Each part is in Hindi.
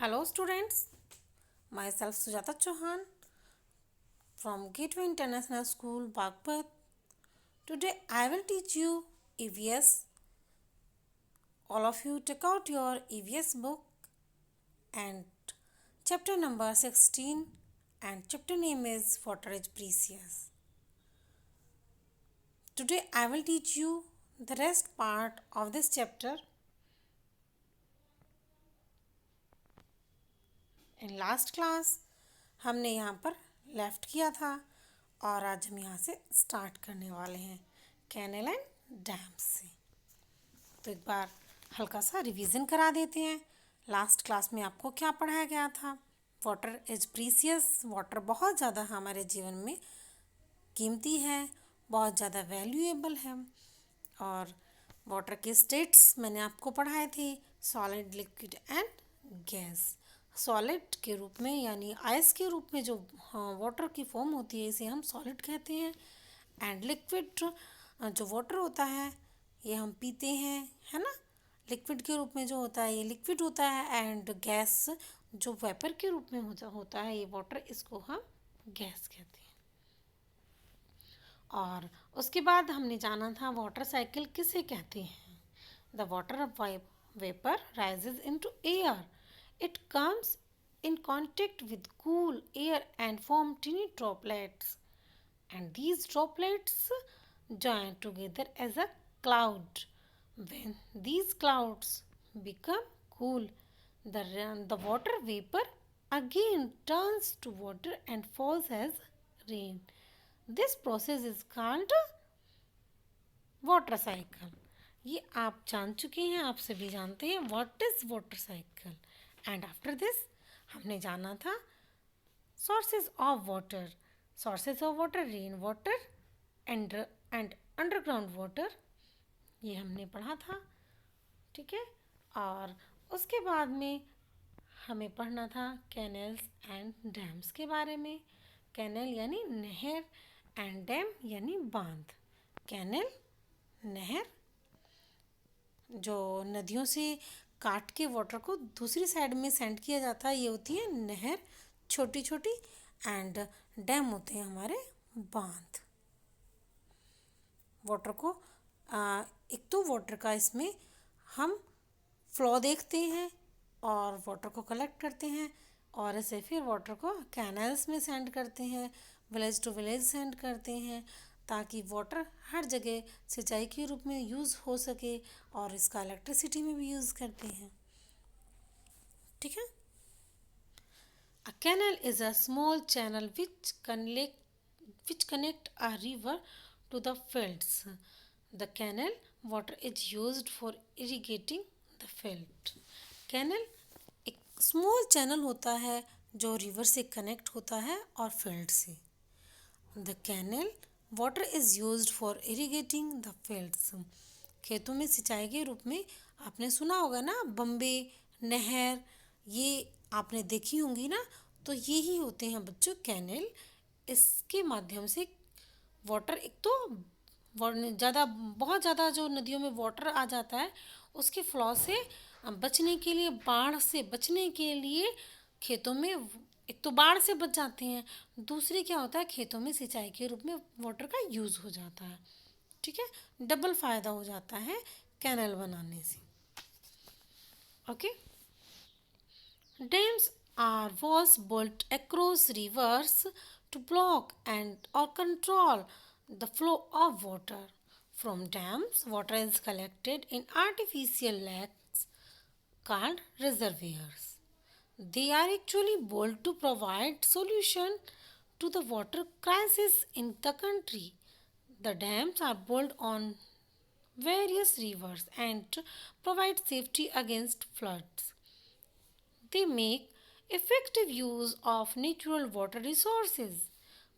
Hello students, myself Sujata Chauhan from Gateway International School, Bagpat. Today I will teach you EVS. All of you take out your EVS book and chapter number 16 and chapter name is Water is Precious. Today I will teach you the rest part of this chapter. In last class हमने यहाँ पर लेफ्ट किया था और आज हम यहाँ से स्टार्ट करने वाले हैं कैनल एंड डैम से। तो एक बार हल्का सा रिवीजन करा देते हैं। लास्ट क्लास में आपको क्या पढ़ाया गया था? Water is precious. वाटर बहुत ज़्यादा हमारे जीवन में कीमती है, बहुत ज़्यादा वैल्यूएबल है। और वाटर के स्टेट्स मैंने आपको पढ़ाए थे, solid, liquid and gas. Solid के रूप में यानी आइस के रूप में जो वाटर की फॉर्म होती है इसे हम सॉलिड कहते हैं। एंड लिक्विड जो वाटर होता है ये हम पीते हैं, है ना। लिक्विड के रूप में जो होता है ये लिक्विड होता है। एंड गैस जो वेपर के रूप में होता है ये वाटर, इसको हम गैस कहते हैं। और उसके बाद हमने जाना था वाटर साइकिल किसे कहते हैं। The water vapour rises into air. It comes in contact with cool air and form tiny droplets. And these droplets join together as a cloud. When these clouds become cool, the water vapor again turns to water and falls as rain. This process is called water cycle. ये आप जान चुके हैं, आप सभी जानते हैं what is water cycle. And after this हमने जाना था sources of water. Sources of water, rain water and underground water, ये हमने पढ़ा था, ठीक है। और उसके बाद में हमें पढ़ना था कैनल्स एंड डैम्स के बारे में। कैनल यानी नहर एंड डैम यानी बांध। कैनल नहर जो नदियों से काट के वाटर को दूसरी साइड में सेंड किया जाता है, ये होती है नहर, छोटी छोटी। एंड डैम होते हैं हमारे बांध। वाटर को एक तो वाटर का इसमें हम फ्लो देखते हैं और वाटर को कलेक्ट करते हैं और इसे फिर वाटर को कैनल्स में सेंड करते हैं, विलेज टू विलेज सेंड करते हैं, ताकि वाटर हर जगह सिंचाई के रूप में यूज़ हो सके। और इसका इलेक्ट्रिसिटी में भी यूज़ करते हैं, ठीक है। A canal is a small channel which connect a river to the fields. The canal water is used for irrigating the field. Canal एक स्मॉल चैनल होता है जो रिवर से कनेक्ट होता है और फील्ड से। The canal water is used for irrigating the fields. खेतों में सिंचाई के रूप में आपने सुना होगा ना, बम्बे नहर, ये आपने देखी होंगी ना। तो ये ही होते हैं बच्चों कैनल। इसके माध्यम से वाटर एक तो ज़्यादा, बहुत ज़्यादा जो नदियों में वाटर आ जाता है उसके फ्लो से बचने के लिए, बाढ़ से बचने के लिए खेतों में एक तो बाढ़ से बच जाते हैं, दूसरी क्या होता है खेतों में सिंचाई के रूप में वाटर का यूज़ हो जाता है, ठीक है। डबल फ़ायदा हो जाता है कैनल बनाने से, okay. Dams are walls built across rivers to block and or control the flow of water. From dams, water is collected in artificial lakes called reservoirs. They are actually built to provide solution to the water crisis in the country. The dams are built on various rivers and provide safety against floods. They make effective use of natural water resources,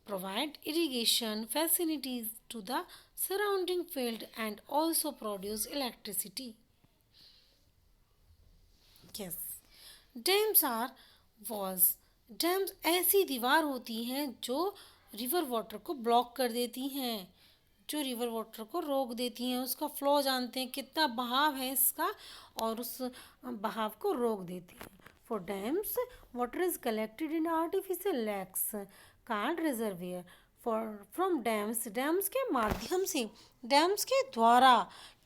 provide irrigation facilities to the surrounding field and also produce electricity. Yes. Dams are walls. Dams ऐसी दीवार होती हैं जो रिवर वाटर को ब्लॉक कर देती हैं, जो रिवर वाटर को रोक देती हैं, उसका फ्लो जानते हैं कितना बहाव है इसका और उस बहाव को रोक देती हैं। For dams, water is collected in artificial lakes called reservoir. From dams के माध्यम से, डैम्स के द्वारा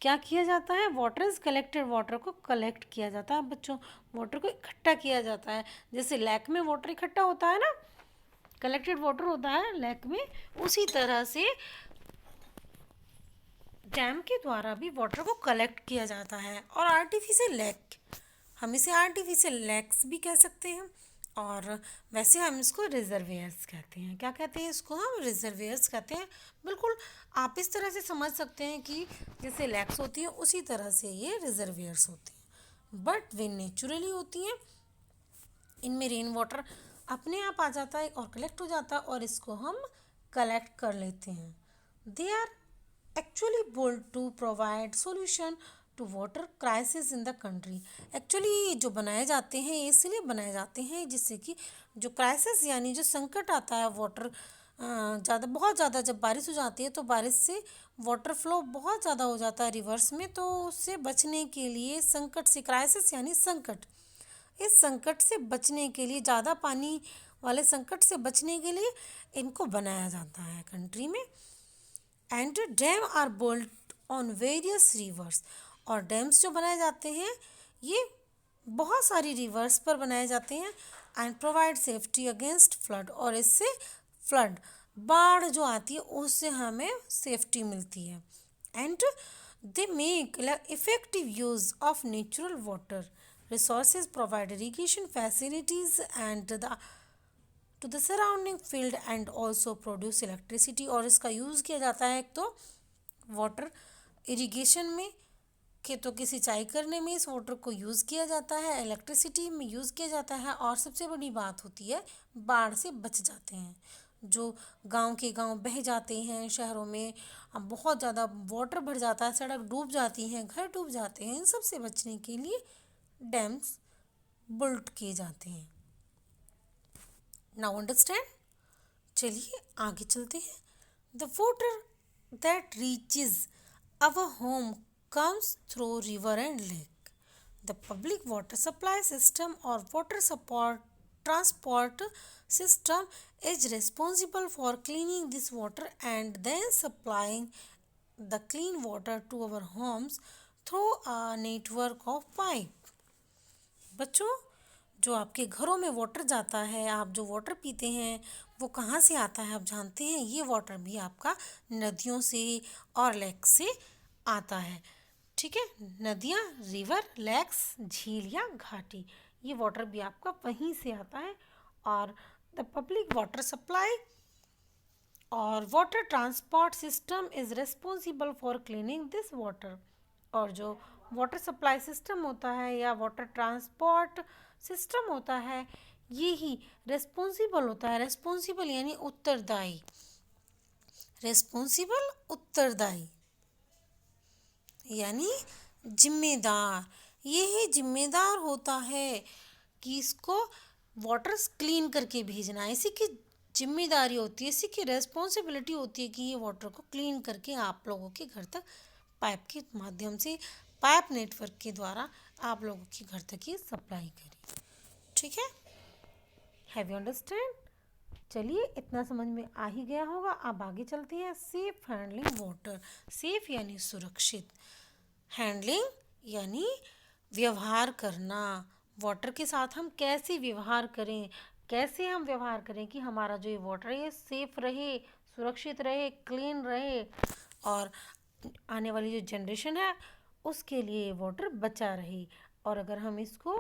क्या किया जाता है? वाटर इज कलेक्टेड, वाटर को कलेक्ट किया जाता है बच्चों, वाटर को इकट्ठा किया जाता है। जैसे लेक में वाटर इकट्ठा होता है ना, कलेक्टेड वाटर होता है लेक में, उसी तरह से डैम के द्वारा भी वाटर को कलेक्ट किया जाता है। और आर्टिफिशियल लेक, हम इसे आर्टिफिशियल लेक्स भी कह सकते हैं, और वैसे हम इसको रिजर्वेयर्स कहते हैं। क्या कहते हैं इसको? हम रिजर्वेयर्स कहते हैं। बिल्कुल आप इस तरह से समझ सकते हैं कि जैसे लेक्स होती हैं उसी तरह से ये रिजर्वेयर्स होती हैं, बट वे नेचुरली होती हैं। इनमें रेन वाटर अपने आप आ जाता है और कलेक्ट हो जाता है, और इसको हम कलेक्ट कर लेते हैं। They are actually built to provide solution to water crisis in the country। Actually जो बनाए जाते हैं ये इसलिए बनाए जाते हैं जिससे कि जो क्राइसिस यानी जो संकट आता है वाटर बहुत ज़्यादा जब बारिश हो जाती है तो बारिश से वाटर फ्लो बहुत ज़्यादा हो जाता है रिवर्स में, तो उससे बचने के लिए, संकट से, क्राइसिस यानी संकट, इस संकट से बचने के लिए, ज़्यादा पानी वाले संकट से बचने के लिए इनको बनाया जाता है कंट्री में। And dam are built on various rivers, और डैम्स जो बनाए जाते हैं ये बहुत सारी रिवर्स पर बनाए जाते हैं। And provide safety against flood, और इससे फ्लड, बाढ़ जो आती है उससे हमें सेफ्टी मिलती है। And they make effective use of natural water resources, provide irrigation facilities and to the surrounding field and also produce electricity. और इसका यूज़ किया जाता है एक तो वाटर इरिगेशन में, खेतों की सिंचाई करने में इस वाटर को यूज़ किया जाता है, इलेक्ट्रिसिटी में यूज़ किया जाता है, और सबसे बड़ी बात होती है बाढ़ से बच जाते हैं। जो गांव के गांव बह जाते हैं, शहरों में अब बहुत ज़्यादा वाटर भर जाता है, सड़क डूब जाती हैं, घर डूब जाते हैं, इन सब से बचने के लिए डैम्स बिल्ट किए जाते हैं। नाउ अंडरस्टैंड, चलिए आगे चलते हैं। The water that reaches our home comes through river and lake. The public water supply system और water support transport system is responsible for cleaning this water and then supplying the clean water to our homes through a network of pipe। बच्चों, जो आपके घरों में वाटर जाता है, आप जो वाटर पीते हैं वो कहाँ से आता है आप जानते हैं? ये वाटर भी आपका नदियों से और लेक से आता है। ठीक है, नदियाँ, रिवर, लेक्स, झील या घाटी, ये वाटर भी आपका वहीं से आता है। और द पब्लिक वाटर सप्लाई और water transport system is responsible for cleaning this water. और जो वाटर सप्लाई सिस्टम होता है या वाटर ट्रांसपोर्ट सिस्टम होता है, ये ही रिस्पॉन्सिबल होता है। रिस्पॉन्सिबल यानी उत्तरदायी, रिस्पॉन्सिबल उत्तरदायी यानी जिम्मेदार, ये ही जिम्मेदार होता है कि इसको वाटर क्लीन करके भेजना है। इसी की जिम्मेदारी होती है, इसी की रेस्पॉन्सिबिलिटी होती है कि ये वाटर को क्लीन करके आप लोगों के घर तक पाइप के माध्यम से, पाइप नेटवर्क के द्वारा आप लोगों के घर तक ये सप्लाई करें। ठीक है, हैव यू अंडरस्टैंड? चलिए इतना समझ में आ ही गया होगा। अब आगे चलते हैं। सेफ हैंडलिंग वाटर, सेफ यानी सुरक्षित, हैंडलिंग यानी व्यवहार करना। वाटर के साथ हम कैसे व्यवहार करें, कैसे हम व्यवहार करें कि हमारा जो ये वाटर है ये सेफ रहे, सुरक्षित रहे, क्लीन रहे, और आने वाली जो जनरेशन है उसके लिए वाटर बचा रहे। और अगर हम इसको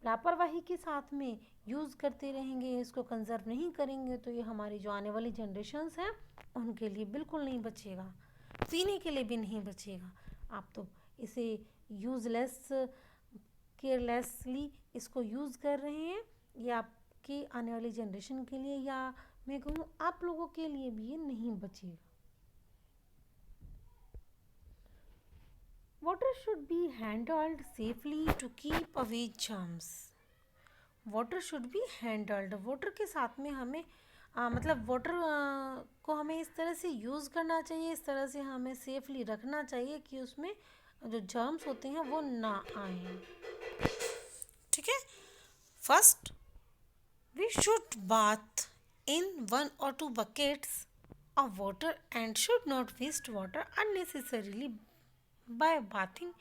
लापरवाही के साथ में यूज़ करते रहेंगे, इसको कंजर्व नहीं करेंगे, तो ये हमारी जो आने वाली जनरेशन्स हैं उनके लिए बिल्कुल नहीं बचेगा, पीने के लिए भी नहीं बचेगा। आप तो इसे यूज़लेस, केयरलेसली इसको यूज़ कर रहे हैं। ये आपकी आने वाली जनरेशन के लिए, या मैं कहूँ आप लोगों के लिए भी ये नहीं बचेगा। Water should be handled safely to keep away germs। Water should be handled, water के साथ में हमें मतलब वाटर को हमें इस तरह से यूज़ करना चाहिए, इस तरह से हमें सेफली रखना चाहिए कि उसमें जो जर्म्स होते हैं वो ना आए। ठीक है, First, we should bath in 1 or 2 buckets of water and should not waste water unnecessarily by bathing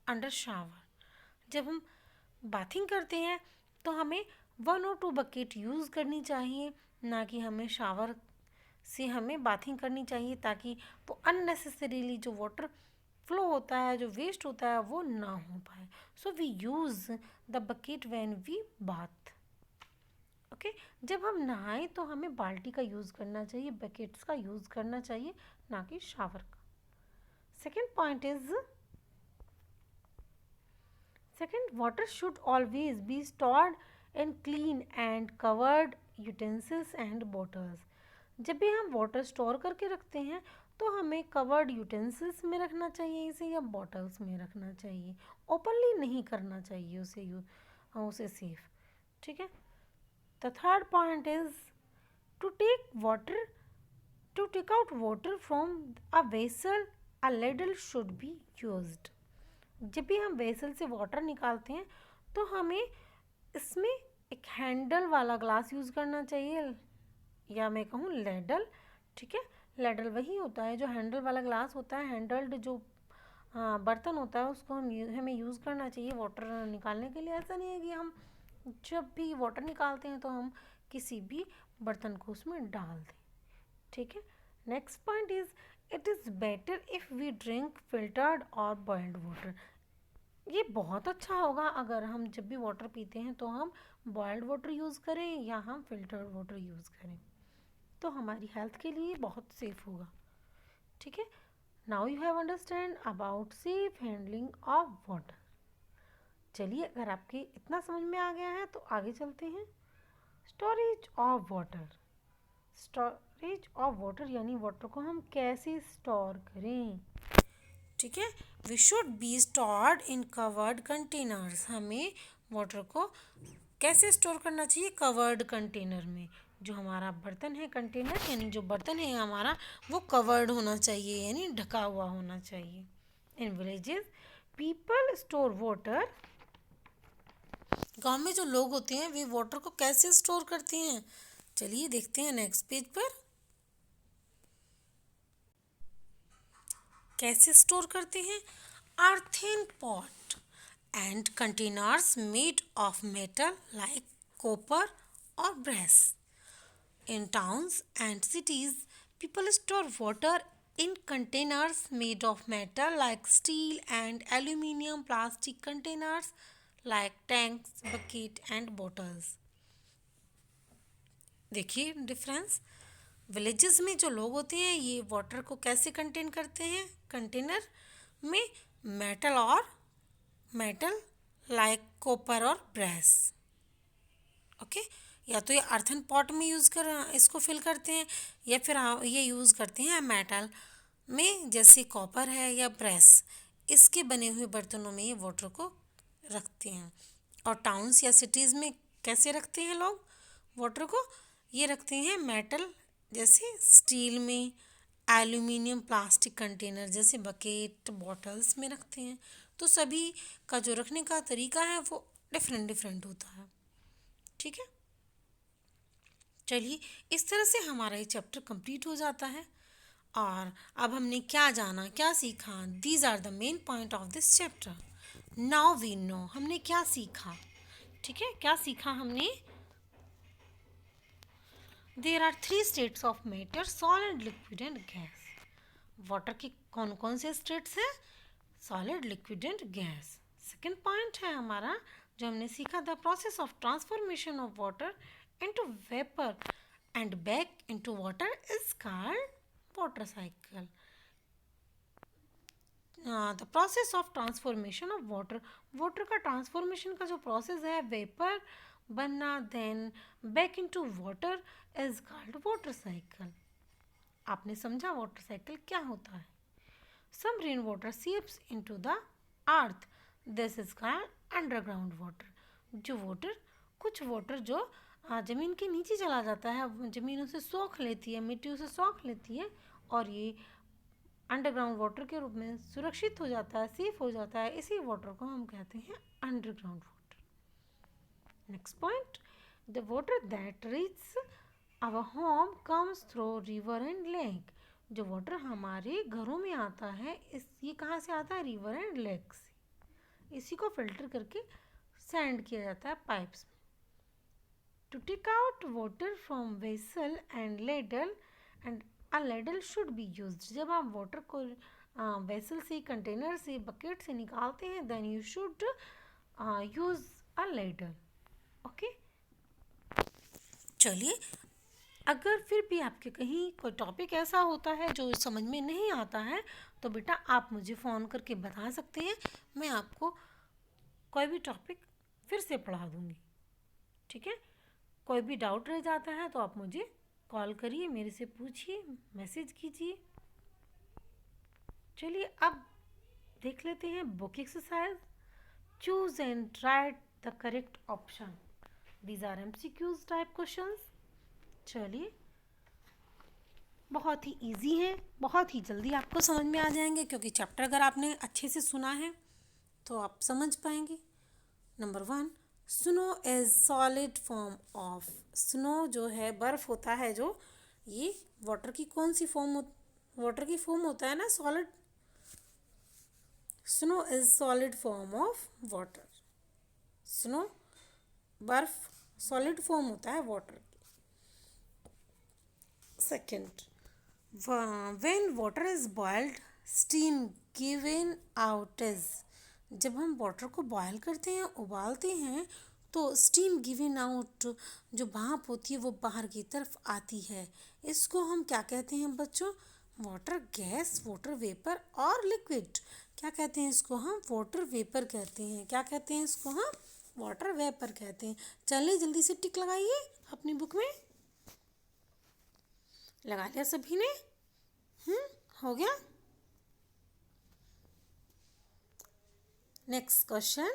under shower. जब हम बाथिंग करते हैं तो हमें 1 और 2 बकेट यूज़ करनी चाहिए, ना कि हमें शावर से हमें बाथिंग करनी चाहिए, ताकि वो अननेसेसरीली जो वाटर फ्लो होता है, जो वेस्ट होता है, वो ना हो पाए. So we use the bucket when we bath. Okay, जब हम नहाएं तो हमें बाल्टी का यूज़ करना चाहिए, बकेट्स का यूज़ करना चाहिए, ना कि शावर का. Second point is, second, water should always be stored in clean and covered utensils and bottles. जब भी हम वाटर स्टोर करके रखते हैं तो हमें कवर्ड यूटेंसिल्स में रखना चाहिए इसे, या बॉटल्स में रखना चाहिए. ओपनली नहीं करना चाहिए उसे सेफ. ठीक है. The third point is to take out water from a vessel, a ladle should be used. जब भी हम वेसल से वाटर निकालते हैं तो हमें इसमें एक हैंडल वाला ग्लास यूज़ करना चाहिए, या मैं कहूँ लेडल. ठीक है, लेडल वही होता है जो हैंडल वाला ग्लास होता है. हैंडल्ड जो बर्तन होता है उसको हमें यूज़ करना चाहिए वाटर निकालने के लिए. ऐसा नहीं है कि हम जब भी वाटर निकालते हैं तो हम किसी भी बर्तन को उसमें डाल दें. ठीक है. Next point is, it is better if we drink filtered और बॉइल्ड वाटर. ये बहुत अच्छा होगा अगर हम जब भी वाटर पीते हैं तो हम बॉइल्ड वाटर यूज़ करें या हम फिल्टर्ड वाटर यूज़ करें, तो हमारी हेल्थ के लिए बहुत सेफ होगा. ठीक है. Now you have understand about safe handling of water. चलिए, अगर आपके इतना समझ में आ गया है तो आगे चलते हैं. Storage of water. Storage of water यानी वाटर को हम कैसे स्टोर करें. ठीक है. We should be stored in covered containers. हमें वाटर को कैसे स्टोर करना चाहिए? कवर्ड कंटेनर में. जो हमारा बर्तन है, कंटेनर यानी जो बर्तन है हमारा, वो कवर्ड होना चाहिए, यानी ढका हुआ होना चाहिए. In villages people store water. गांव में जो लोग होते हैं वे वाटर को कैसे स्टोर करते हैं, चलिए देखते हैं नेक्स्ट पेज पर. कैसे स्टोर करते हैं? Earthen pot and containers made of metal like copper और brass. In towns and cities, people store water in containers made of metal like steel and aluminum, plastic containers like tanks, bucket and bottles. देखिए डिफरेंस. विलेजेस में जो लोग होते हैं ये वाटर को कैसे कंटेन करते हैं? कंटेनर में मेटल लाइक कॉपर और ब्रेस. ओके. या तो ये अर्थन पॉट में इसको फिल करते हैं, या फिर ये यूज़ करते हैं मेटल में, जैसे कॉपर है या ब्रेस. इसके बने हुए बर्तनों में ये वाटर को रखते हैं. और टाउन्स या सिटीज़ में कैसे रखते हैं लोग वाटर को? ये रखते हैं मेटल जैसे स्टील में, एल्यूमिनियम, प्लास्टिक कंटेनर जैसे बकेट, बॉटल्स में रखते हैं. तो सभी का जो रखने का तरीका है वो डिफरेंट होता है. ठीक है. चलिए, इस तरह से हमारा ये चैप्टर कंप्लीट हो जाता है. और अब हमने क्या जाना, क्या सीखा? These are the main point of this chapter. Now we know हमने क्या सीखा. ठीक है, क्या सीखा हमने? There are 3 states of matter, solid, liquid and gas. Water के कौन कौन से स्टेट्स हैं? Solid, liquid and gas. Second point है हमारा जो हमने सीखा, the process of transformation of water into vapor and back into water is called water cycle. The process of transformation of water का ट्रांसफॉर्मेशन का जो प्रोसेस है, वेपर बनना then back into water, is called water cycle. आपने समझा वाटर साइकिल क्या होता है? Some rain water seeps into the earth, this is called underground water. जो वाटर, कुछ वाटर जो ज़मीन के नीचे चला जाता है, ज़मीन उसे सोख लेती है, मिट्टी उसे सोख लेती है, और ये अंडरग्राउंड वाटर के रूप में सुरक्षित हो जाता है, सेफ हो जाता है. इसी वाटर को हम कहते हैं underground water. Next point, the water that reaches our home comes through river and lake. जो वाटर हमारे घरों में आता है ये कहाँ से आता है? रिवर एंड लेक से। इसी को फिल्टर करके सेंड किया जाता है पाइप्स में। To take out water from vessel and ladle, and a ladle should be used. जब आप वाटर को वेसल से, कंटेनर से, बकेट से निकालते हैं, then you should use a ladle. Okay, चलिए, अगर फिर भी आपके कहीं कोई टॉपिक ऐसा होता है जो समझ में नहीं आता है तो बेटा आप मुझे फ़ोन करके बता सकते हैं, मैं आपको कोई भी टॉपिक फिर से पढ़ा दूँगी। ठीक है, कोई भी डाउट रह जाता है तो आप मुझे कॉल करिए, मेरे से पूछिए, मैसेज कीजिए। चलिए अब देख लेते हैं book exercise. Choose and write the correct option. These are MCQs type questions. चलिए, बहुत ही इजी है, बहुत ही जल्दी आपको समझ में आ जाएंगे क्योंकि चैप्टर अगर आपने अच्छे से सुना है तो आप समझ पाएंगे। Number 1, snow is solid form of. Snow जो है, बर्फ़ होता है जो, ये वाटर की कौन सी फॉर्म वाटर की फॉर्म होता है ना, solid. Snow is solid form of water. Snow, बर्फ, सॉलिड फॉर्म होता है वाटर की। Second, when water is boiled steam given out is. जब हम वाटर को बॉयल करते हैं, उबालते हैं, तो स्टीम गिवन आउट, जो भाप होती है वो बाहर की तरफ आती है। इसको हम क्या कहते हैं बच्चों? वाटर गैस, वाटर वेपर और लिक्विड। क्या कहते हैं इसको? हम वाटर वेपर कहते हैं। क्या कहते हैं इसको? हम वाटर वेपर कहते हैं। चलिए जल्दी से टिक लगाइए अपनी बुक में। लगा लिया सभी ने? हो गया। Next question,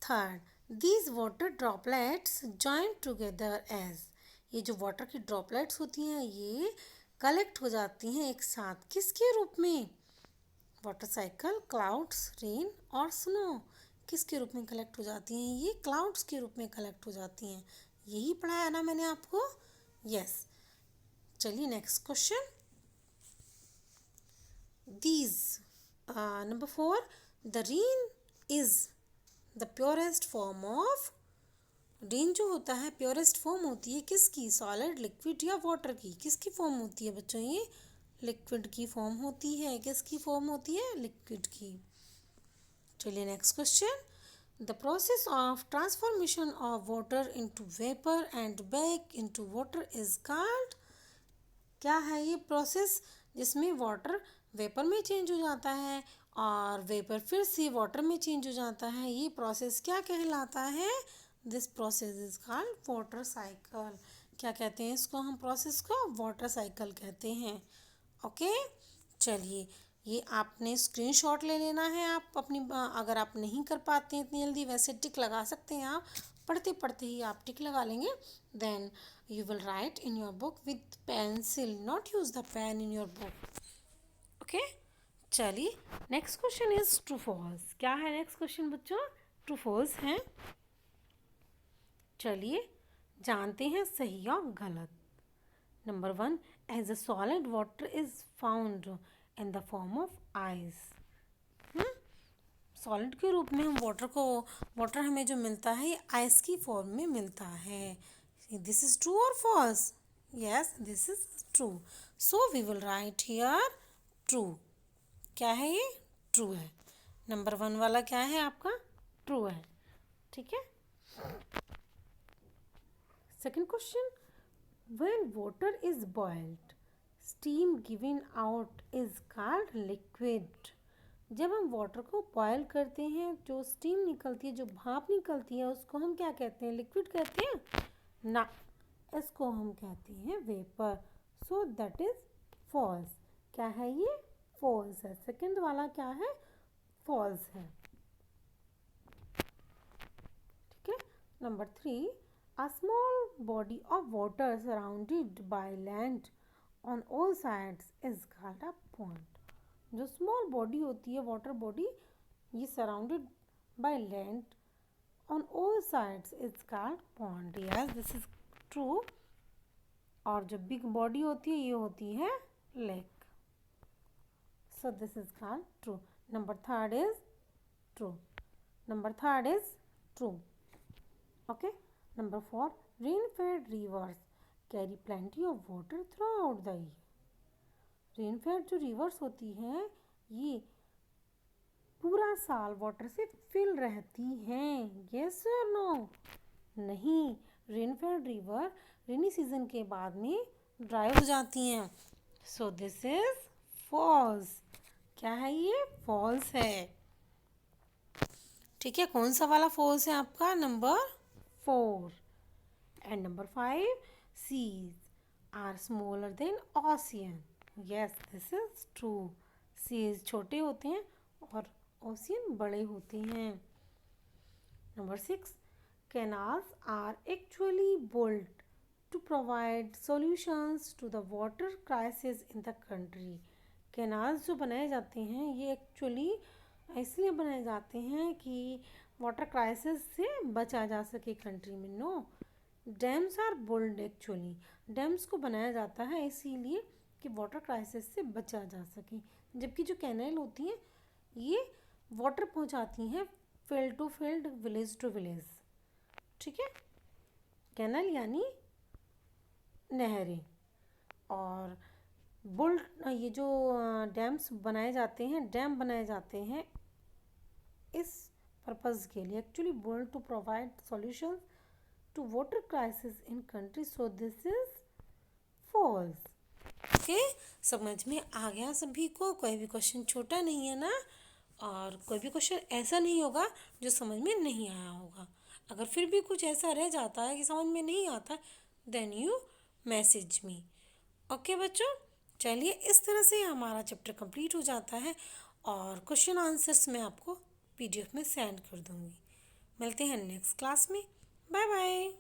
third, these water droplets join together as. ये जो वाटर की ड्रॉपलेट्स होती हैं ये कलेक्ट हो जाती हैं एक साथ, किसके रूप में? वाटर साइकिल, क्लाउड्स, रेन और स्नो। किसके रूप में कलेक्ट हो जाती हैं? ये क्लाउड्स के रूप में कलेक्ट हो जाती हैं। यही पढ़ाया ना मैंने आपको? यस। चलिए next question, these number 4, the rain is the purest form of. Rain जो होता है प्योरेस्ट फॉर्म होती है किसकी? सॉलिड, लिक्विड या वाटर की? किसकी फॉर्म होती है बच्चों? ये लिक्विड की फॉर्म होती है। किसकी फॉर्म होती है? लिक्विड की। चलिए next question, the process of transformation of water into vapour and back into water is called. क्या है ये प्रोसेस जिसमें वाटर वेपर में चेंज हो जाता है और वेपर फिर से वाटर में चेंज हो जाता है? ये प्रोसेस क्या कहलाता है? This process is called water cycle. क्या कहते हैं इसको? हम प्रोसेस को वाटर साइकिल कहते हैं। ओके, चलिए ये आपने स्क्रीनशॉट ले लेना है। आप अपनी अगर आप नहीं कर पाते हैं इतनी जल्दी, वैसे टिक लगा सकते हैं आप, पढ़ते पढ़ते ही आप टिक लगा लेंगे। Then you will write in your book with pencil, not use the pen in your book. Okay, चलिए next question is true false. क्या है नेक्स्ट क्वेश्चन बच्चों? ट्रू फॉल्स है। चलिए जानते हैं सही और गलत। Number 1, as a solid water is found in the form of ice. Solid के रूप में हम वाटर हमें जो मिलता है ये आइस की फॉर्म में मिलता है। This is true or false? Yes, this is true. So we will write here true. क्या है ये? True है। नंबर 1 वाला क्या है आपका? True है। ठीक है। Second question, when water is boiled, steam given out is called liquid. जब हम वाटर को बॉयल करते हैं जो स्टीम निकलती है, जो भाप निकलती है, उसको हम क्या कहते हैं? लिक्विड कहते हैं ना, इसको हम कहते हैं vapour. So that is false. क्या है ये? फॉल्स है। सेकंड वाला क्या है? फॉल्स है। ठीक है। Number 3, a small body of water surrounded by land on all sides is called a pond. जो स्मॉल बॉडी होती है, वाटर बॉडी, ये surrounded by land on all sides it's called pond. Yes, this is true. और जो बिग बॉडी होती है ये होती है lake. So this is called true. Number third is true. Number third is true. Okay. Number 4, rain-fed rivers carry plenty of water throughout the year. Rain-fade जो रिवर्स होती हैं ये पूरा साल वाटर से फिल रहती हैं. यस और नो? नहीं, रेन-फेड रिवर रेनी सीजन के बाद में ड्राई हो जाती हैं. So this is false. क्या है ये? फॉल्स है. ठीक है, कौन सा वाला फॉल्स है आपका? Number 4. And number 5, seas are smaller than ocean. Yes, this is true. Seas छोटे होते हैं और ओशियन बड़े होते हैं. Number 6, canals are actually built to provide solutions to the water crisis in the country. Canals जो बनाए जाते हैं ये एक्चुअली इसलिए बनाए जाते हैं कि वाटर क्राइसिस से बचा जा सके कंट्री में. No, dams are build. Actually dams को बनाया जाता है इसीलिए कि वाटर क्राइसिस से बचा जा सके, जबकि जो कैनाल होती हैं ये वाटर पहुंचाती हैं field to field, village to village. ठीक है, कैनाल यानी नहरें. और बुल्ड ये जो डैम्स बनाए जाते हैं, डैम बनाए जाते हैं इस पर्पज़ के लिए. Actually build to provide solutions to water crisis in country. So this is false. Okay, समझ में आ गया सभी को? कोई भी क्वेश्चन छोटा नहीं है ना, और कोई भी क्वेश्चन ऐसा नहीं होगा जो समझ में नहीं आया होगा. अगर फिर भी कुछ ऐसा रह जाता है कि समझ में नहीं आता, then you message me. Okay बच्चों, चलिए इस तरह से हमारा चैप्टर कंप्लीट हो जाता है और क्वेश्चन आंसर्स मैं आपको PDF में सेंड कर दूँगी. मिलते हैं नेक्स्ट क्लास में. Bye bye.